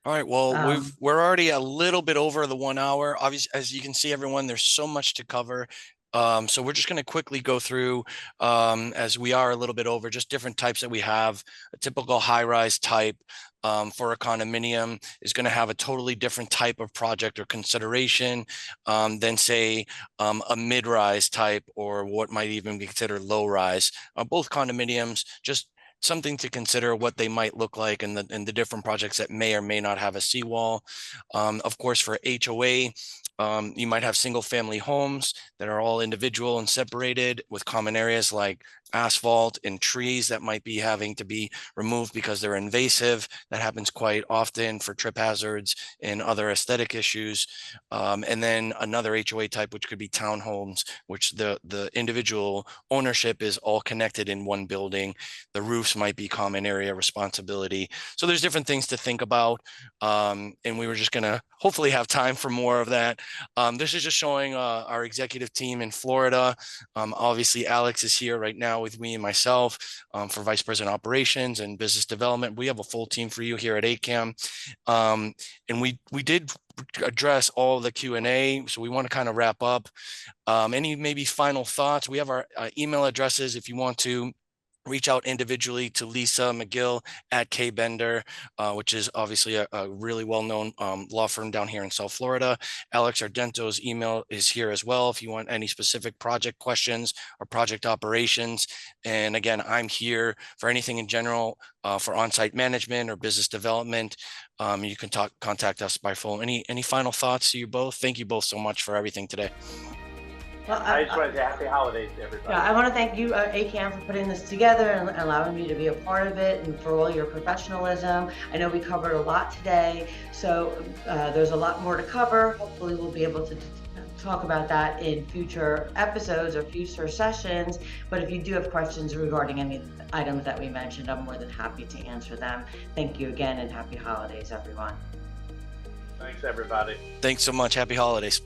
All right, well, Um, we're already a little bit over the 1 hour. Obviously, as you can see, everyone, there's so much to cover. So we're just going to quickly go through, as we are a little bit over, just different types that we have. A typical high-rise type for a condominium is going to have a totally different type of project or consideration than, say, a mid-rise type, or what might even be considered low-rise. Both condominiums, just something to consider what they might look like, and the different projects that may or may not have a seawall. Of course, for HOA, you might have single family homes that are all individual and separated with common areas like asphalt and trees that might be having to be removed because they're invasive. That happens quite often for trip hazards and other aesthetic issues. And then another HOA type, which could be townhomes, which the individual ownership is all connected in one building. The roofs might be common area responsibility. So there's different things to think about. And we were just going to hopefully have time for more of that. This is just showing our executive team in Florida. Obviously, Alex is here right now with me and myself for Vice President Operations and Business Development. We have a full team for you here at AKAM. And we did address all the Q&A, so we want to kind of wrap up. Any maybe final thoughts? We have our email addresses if you want to reach out individually to Lisa Magill at Kaye Bender, which is obviously a really well-known law firm down here in South Florida. Alex Ardento's email is here as well if you want any specific project questions or project operations. And again, I'm here for anything in general for on-site management or business development. You can contact us by phone. Any final thoughts to you both? Thank you both so much for everything today. Well, I just want to say happy holidays to everybody. yeah, I want to thank you, AKAM, for putting this together and allowing me to be a part of it, and for all your professionalism. I know we covered a lot today, so there's a lot more to cover. Hopefully we'll be able to talk about that in future episodes or future sessions. But if you do have questions regarding any items that we mentioned, I'm more than happy to answer them. Thank you again, and happy holidays, everyone. Thanks, everybody. Thanks so much. Happy holidays.